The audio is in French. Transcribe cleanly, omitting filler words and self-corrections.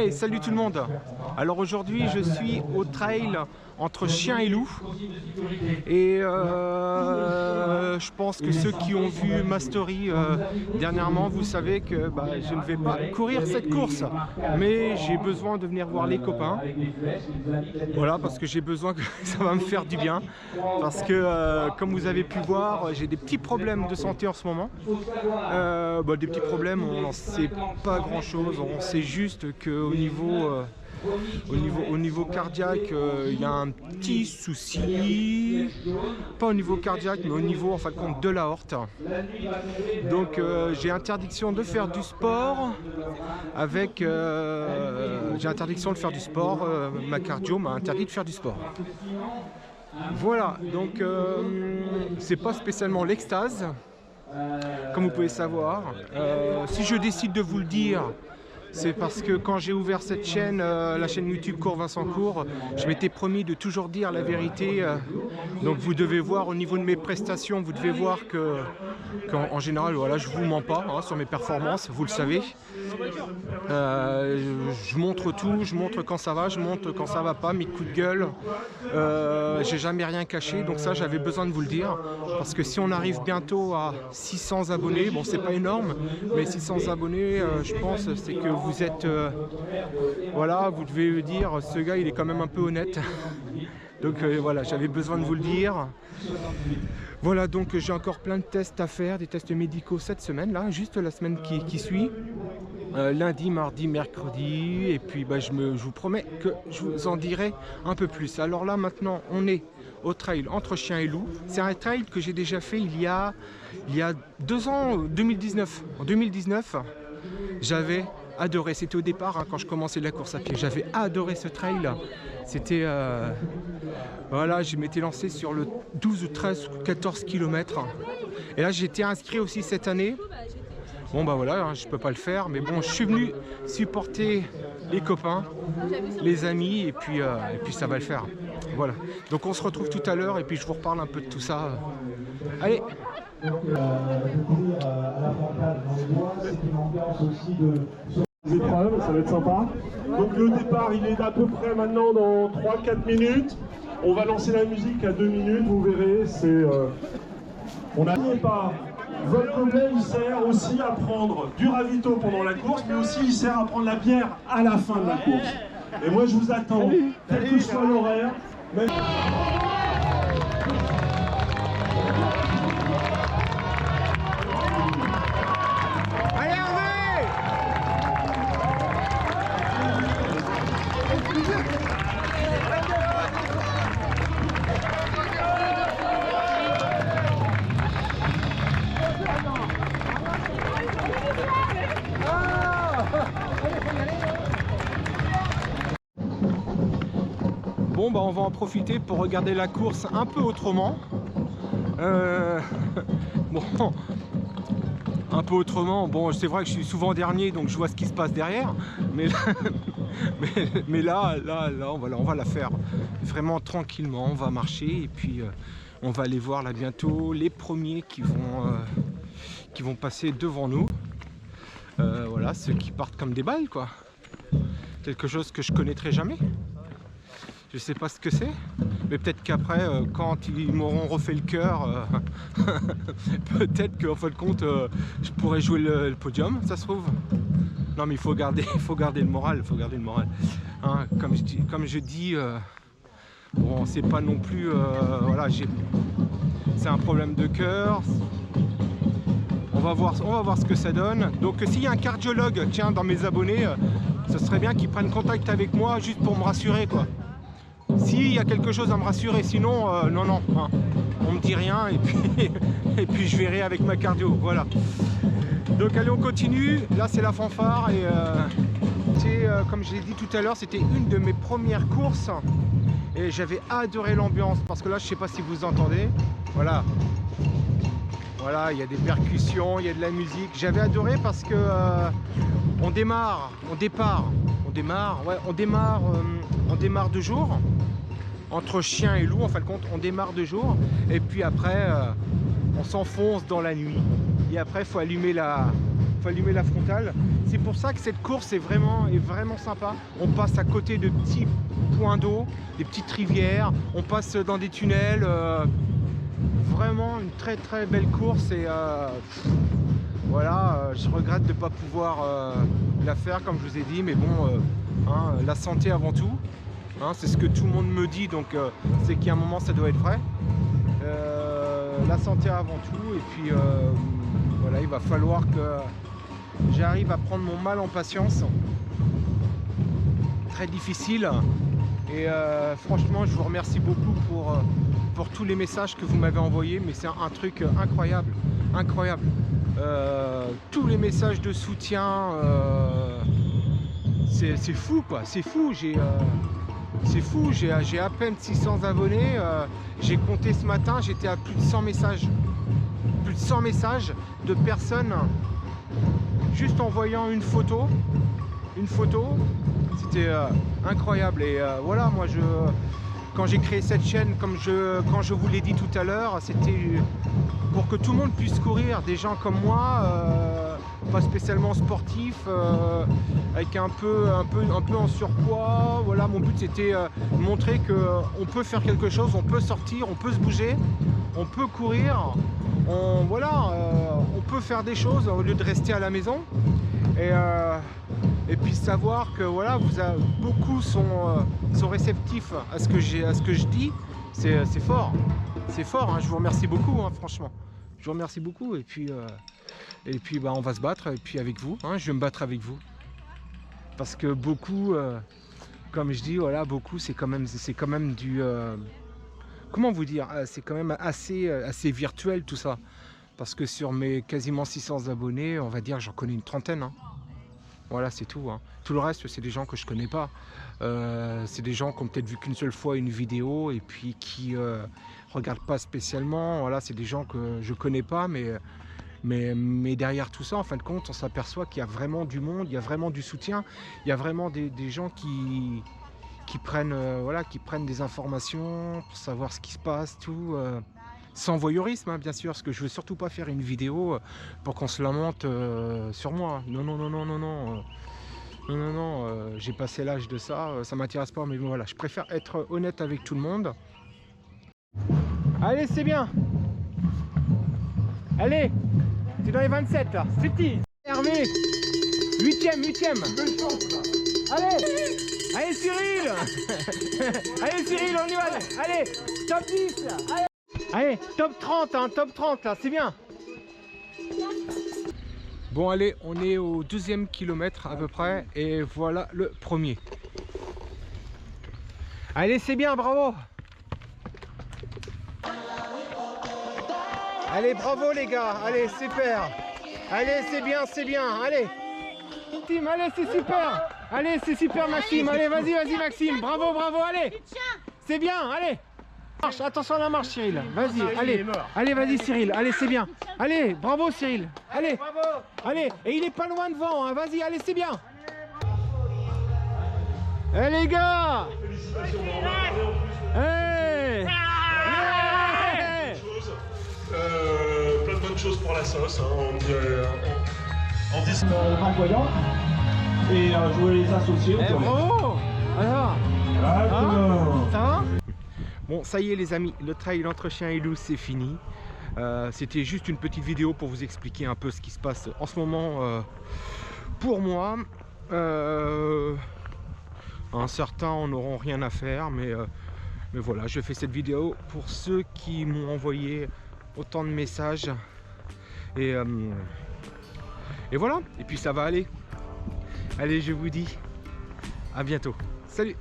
Hey, salut tout le monde. Alors aujourd'hui je suis au trail entre Chien et Loup et je pense que ceux qui ont vu ma story dernièrement, vous savez que je ne vais pas courir cette course, mais j'ai besoin de venir voir les copains. Voilà, parce que j'ai besoin que ça va me faire du bien, parce que comme vous avez pu voir, j'ai des petits problèmes de santé en ce moment. Des petits problèmes, on n'en sait pas grand chose, on sait juste qu'au au niveau cardiaque, il y a un petit souci, pas au niveau cardiaque, mais au niveau en fin de compte de l'aorte. Donc j'ai interdiction de faire du sport avec, j'ai interdiction de faire du sport, ma cardio m'a interdit de faire du sport. Voilà, donc c'est pas spécialement l'extase, comme vous pouvez savoir. Si je décide de vous le dire, c'est parce que quand j'ai ouvert cette chaîne, la chaîne YouTube Cours Vincent Cours, je m'étais promis de toujours dire la vérité. Donc vous devez voir au niveau de mes prestations, vous devez voir qu'en général, voilà, je vous mens pas sur mes performances, vous le savez. Je montre tout, je montre quand ça va, je montre quand ça va pas, mes coups de gueule. J'ai jamais rien caché, donc ça j'avais besoin de vous le dire. Parce que si on arrive bientôt à 600 abonnés, bon c'est pas énorme, mais 600 abonnés, je pense, c'est que vous êtes, voilà, vous devez dire, ce gars il est quand même un peu honnête. Donc voilà, j'avais besoin de vous le dire. Voilà, donc j'ai encore plein de tests à faire, des tests médicaux cette semaine, là, juste la semaine qui suit. Lundi, mardi, mercredi, et puis je vous promets que je vous en dirai un peu plus. Alors là, maintenant, on est au trail entre Chien et Loup. C'est un trail que j'ai déjà fait il y a 2 ans, 2019. En 2019, j'avais adoré, c'était au départ quand je commençais la course à pied, j'avais adoré ce trail. C'était, voilà, je m'étais lancé sur le 12 ou 13 ou 14 km. Et là, j'ai été inscrit aussi cette année. Bon voilà, je peux pas le faire, mais bon, je suis venu supporter les copains, les amis, et puis ça va le faire. Voilà, donc on se retrouve tout à l'heure, et puis je vous reparle un peu de tout ça. Allez. Épreuves, ça va être sympa. Donc le départ il est d'à peu près maintenant dans 3-4 minutes. On va lancer la musique à 2 minutes, vous verrez, on n'a pas. Votre gobelet il sert aussi à prendre du ravito pendant la course, mais aussi il sert à prendre la bière à la fin de la course. Et moi je vous attends, quel que soit l'horaire. Bon on va en profiter pour regarder la course un peu autrement. Bon, un peu autrement, bon c'est vrai que je suis souvent dernier donc je vois ce qui se passe derrière, mais là, on va la faire vraiment tranquillement, on va marcher et puis on va aller voir là bientôt les premiers qui vont passer devant nous. Voilà, ceux qui partent comme des balles quoi, quelque chose que je connaîtrai jamais. Je sais pas ce que c'est, mais peut-être qu'après, quand ils m'auront refait le cœur, peut-être qu'en fin de compte, je pourrais jouer le podium, ça se trouve. Non, mais il faut garder le moral, Hein, comme je dis, bon, c'est pas non plus, voilà, c'est un problème de cœur. On va voir ce que ça donne. Donc, s'il y a un cardiologue, tiens, dans mes abonnés, ce serait bien qu'ils prennent contact avec moi juste pour me rassurer, quoi. S'il y a quelque chose à me rassurer, sinon, non, hein, on me dit rien et puis je verrai avec ma cardio, voilà. Donc allez, on continue, là c'est la fanfare et comme je l'ai dit tout à l'heure, c'était une de mes premières courses et j'avais adoré l'ambiance parce que là, je sais pas si vous entendez, voilà, il y a des percussions, il y a de la musique, j'avais adoré parce que on démarre de jour. Entre Chien et Loup, en fin de compte, on démarre de jour et puis après on s'enfonce dans la nuit et après faut allumer la faut allumer la frontale. C'est pour ça que cette course est vraiment sympa. On passe à côté de petits points d'eau, des petites rivières, on passe dans des tunnels. Vraiment une très très belle course et voilà, je regrette de ne pas pouvoir la faire comme je vous ai dit, mais bon, hein, la santé avant tout. Hein, c'est ce que tout le monde me dit, donc c'est qu'à un moment ça doit être vrai. La santé avant tout, et puis voilà, il va falloir que j'arrive à prendre mon mal en patience. Très difficile, et franchement je vous remercie beaucoup pour tous les messages que vous m'avez envoyés, mais c'est un truc incroyable, incroyable. Tous les messages de soutien, c'est fou quoi, c'est fou. C'est fou, j'ai à peine 600 abonnés, j'ai compté ce matin, j'étais à plus de 100 messages. Plus de 100 messages de personnes juste en voyant une photo. C'était incroyable. Et voilà, moi quand j'ai créé cette chaîne, quand je vous l'ai dit tout à l'heure, c'était pour que tout le monde puisse courir, des gens comme moi, pas spécialement sportifs, avec un peu en surpoids. Voilà, mon but c'était montrer qu'on peut faire quelque chose, on peut sortir, on peut se bouger, on peut courir, on peut faire des choses au lieu de rester à la maison. Et puis savoir que voilà, beaucoup sont réceptifs à ce que je dis, c'est fort. C'est fort, hein, je vous remercie beaucoup, hein, franchement. Je vous remercie beaucoup, et puis bah, on va se battre, et puis avec vous, hein, je vais me battre avec vous. Parce que beaucoup, comme je dis, voilà, beaucoup, c'est quand même du... comment vous dire, c'est quand même assez virtuel tout ça. Parce que sur mes quasiment 600 abonnés, on va dire j'en connais une trentaine. Hein. Voilà, c'est tout. Hein. Tout le reste, c'est des gens que je connais pas. C'est des gens qui ont peut-être vu qu'une seule fois une vidéo et puis qui regardent pas spécialement. Voilà, c'est des gens que je connais pas, mais derrière tout ça, en fin de compte, on s'aperçoit qu'il y a vraiment du monde, il y a vraiment du soutien, il y a vraiment des gens qui prennent, voilà, qui prennent des informations pour savoir ce qui se passe, tout. Sans voyeurisme, hein, bien sûr, parce que je veux surtout pas faire une vidéo pour qu'on se lamente sur moi. Non, j'ai passé l'âge de ça, ça m'intéresse pas, mais voilà, je préfère être honnête avec tout le monde. Allez, c'est bien. Allez, c'est dans les 27 là, c'est petit. Hervé, 8ème. Allez Cyril. Allez Cyril, on y va. Allez, top 10 là. Allez, top 30, hein, top 30 là, c'est bien. Bon allez, on est au 2e kilomètre à peu près, et voilà le premier. Allez, c'est bien, bravo. Allez, bravo les gars, allez, super. Allez, c'est bien, allez. Maxime, allez, c'est super. Allez, c'est super Maxime, allez, vas-y Maxime, bravo, allez. C'est bien, allez. Marche, attention à la marche Cyril, vas-y, allez, vas-y Cyril, allez, c'est bien. Allez, bravo Cyril, allez, allez, et il est pas loin devant, hein. Vas-y, allez, c'est bien. Eh les gars. Hey. Plein de bonnes choses pour la sauce, hein, on dit employant et je voulais les associer. Bravo. Alors, ça va? Bon, ça y est les amis, le trail entre chiens et loups c'est fini. C'était juste une petite vidéo pour vous expliquer un peu ce qui se passe en ce moment pour moi. Certains en auront rien à faire, mais voilà, je fais cette vidéo pour ceux qui m'ont envoyé autant de messages. Et voilà, et puis ça va aller. Allez, je vous dis à bientôt. Salut!